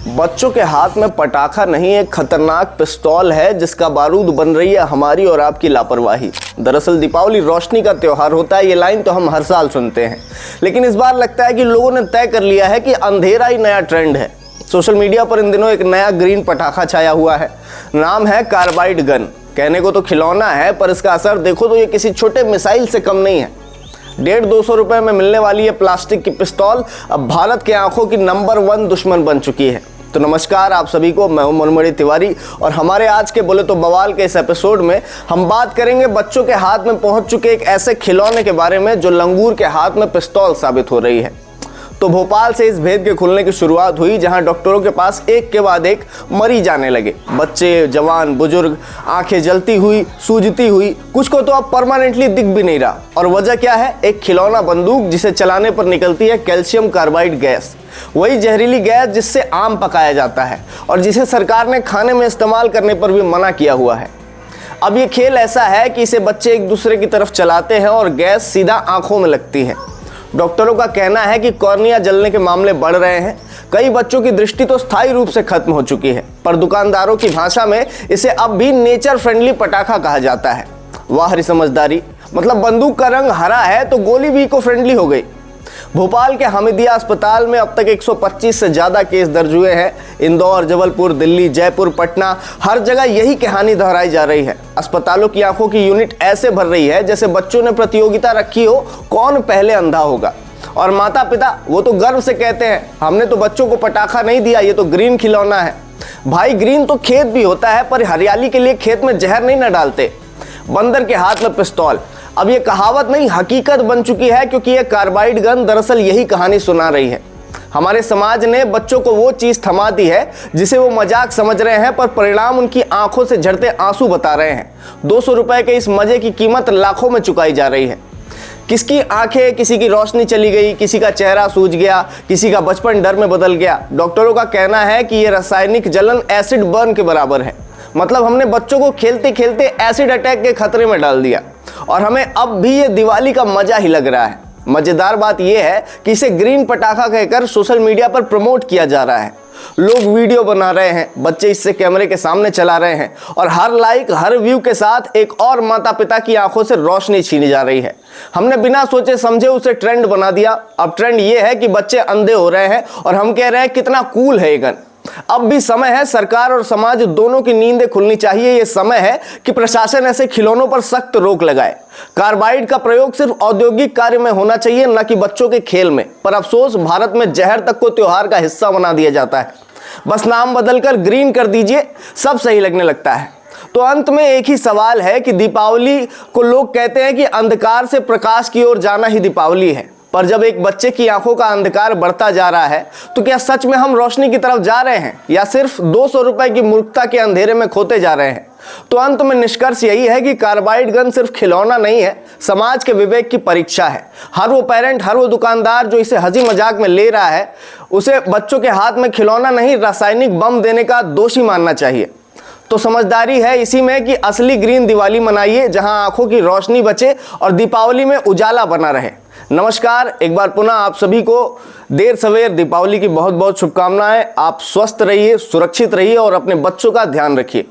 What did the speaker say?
बच्चों के हाथ में पटाखा नहीं, एक खतरनाक पिस्तौल है जिसका बारूद बन रही है हमारी और आपकी लापरवाही। दरअसल दीपावली रोशनी का त्योहार होता है, ये लाइन तो हम हर साल सुनते हैं, लेकिन इस बार लगता है कि लोगों ने तय कर लिया है कि अंधेरा ही नया ट्रेंड है। सोशल मीडिया पर इन दिनों एक नया ग्रीन पटाखा छाया हुआ है, नाम है कार्बाइड गन। कहने को तो खिलौना है, पर इसका असर देखो तो ये किसी छोटे मिसाइल से कम नहीं है। 150-200 रुपए में मिलने वाली ये प्लास्टिक की पिस्तौल अब भारत के आंखों की नंबर 1 दुश्मन बन चुकी है। तो नमस्कार आप सभी को, मैं हूं मनमणि तिवारी और हमारे आज के बोले तो बवाल के इस एपिसोड में हम बात करेंगे बच्चों के हाथ में पहुंच चुके एक ऐसे खिलौने के बारे में जो लंगूर के हाथ में पिस्तौल साबित हो रही है। तो भोपाल से इस भेद के खुलने की शुरुआत हुई, जहां डॉक्टरों के पास एक के बाद एक मरीज आने लगे। बच्चे, जवान, बुजुर्ग, आंखें जलती हुई, सूजती हुई, कुछ को तो अब परमानेंटली दिख भी नहीं रहा। और वजह क्या है? एक खिलौना बंदूक जिसे चलाने पर निकलती है कैल्शियम कार्बाइड गैस, वही जहरीली गैस जिससे आम पकाया जाता है और जिसे सरकार ने खाने में इस्तेमाल करने पर भी मना किया हुआ है। अब ये खेल ऐसा है कि इसे बच्चे एक दूसरे की तरफ चलाते हैं और गैस सीधा आंखों में लगती है। डॉक्टरों का कहना है कि कॉर्निया जलने के मामले बढ़ रहे हैं। कई बच्चों की दृष्टि तो स्थायी रूप से खत्म हो चुकी है, पर दुकानदारों की भाषा में इसे अब भी नेचर फ्रेंडली पटाखा कहा जाता है। वाह हरी समझदारी, मतलब बंदूक का रंग हरा है तो गोली भी इको फ्रेंडली हो गई। भोपाल के हामिदिया अस्पताल में अब तक 125 से ज़्यादा केस दर्ज हुए हैं। इंदौर, जबलपुर, दिल्ली, जयपुर, पटना, हर जगह यही कहानी दोहराई जा रही है। अस्पतालों की आंखों की यूनिट ऐसे भर रही है जैसे बच्चों ने प्रतियोगिता रखी हो, कौन पहले अंधा होगा। और माता पिता वो तो गर्व से कहते हैं, हमने तो बच्चों को पटाखा नहीं दिया, ये तो ग्रीन खिलौना है। भाई ग्रीन तो खेत भी होता है, पर हरियाली के लिए खेत में जहर नहीं न डालते। बंदर के हाथ में पिस्तौल, अब ये कहावत नहीं हकीकत बन चुकी है, क्योंकि ये कार्बाइड गन दरअसल यही कहानी सुना रही है। हमारे समाज ने बच्चों को वो चीज थमा दी है जिसे वो मजाक समझ रहे हैं, पर परिणाम उनकी आंखों से झरते आंसू बता रहे हैं। 200 रुपए के इस मजे की कीमत लाखों में चुकाई जा रही है। किसकी आंखें, किसी की रोशनी चली गई, किसी का चेहरा सूज गया, किसी का बचपन डर में बदल गया। डॉक्टरों का कहना है कि ये रासायनिक जलन एसिड बर्न के बराबर है। मतलब हमने बच्चों को खेलते खेलते एसिड अटैक के खतरे में डाल दिया और हमें अब भी ये दिवाली का मजा ही लग रहा है। मजेदार बात यह है कि इसे ग्रीन पटाखा कहकर सोशल मीडिया पर प्रमोट किया जा रहा है। लोग वीडियो बना रहे हैं, बच्चे इससे कैमरे के सामने चला रहे हैं और हर लाइक, हर व्यू के साथ एक और माता पिता की आंखों से रोशनी छीनी जा रही है। हमने बिना सोचे समझे उसे ट्रेंड बना दिया। अब ट्रेंड ये है कि बच्चे अंधे हो रहे हैं और हम कह रहे हैं कितना कूल है ये गन। अब भी समय है, सरकार और समाज दोनों की नींदें खुलनी चाहिए। ये समय है कि प्रशासन ऐसे खिलौनों पर सख्त रोक लगाए। कार्बाइड का प्रयोग सिर्फ औद्योगिक कार्य में होना चाहिए, न कि बच्चों के खेल में। पर अफसोस, भारत में जहर तक को त्योहार का हिस्सा बना दिया जाता है। बस नाम बदलकर ग्रीन कर दीजिए, सब सही लगने लगता है। तो अंत में एक ही सवाल है कि दीपावली को लोग कहते हैं कि अंधकार से प्रकाश की ओर जाना ही दीपावली है, पर जब एक बच्चे की आंखों का अंधकार बढ़ता जा रहा है तो क्या सच में हम रोशनी की तरफ जा रहे हैं या सिर्फ 200 रुपए की मूर्खता के अंधेरे में खोते जा रहे हैं? तो अंत में निष्कर्ष यही है कि कार्बाइड गन सिर्फ खिलौना नहीं है, समाज के विवेक की परीक्षा है। हर वो पेरेंट, हर वो दुकानदार जो इसे हंसी मजाक में ले रहा है, उसे बच्चों के हाथ में खिलौना नहीं रासायनिक बम देने का दोषी मानना चाहिए। तो समझदारी है इसी में कि असली ग्रीन दिवाली मनाइए, जहां आंखों की रोशनी बचे और दीपावली में उजाला बना रहे। नमस्कार, एक बार पुनः आप सभी को देर सवेर दीपावली की बहुत बहुत शुभकामनाएं। आप स्वस्थ रहिए, सुरक्षित रहिए और अपने बच्चों का ध्यान रखिए।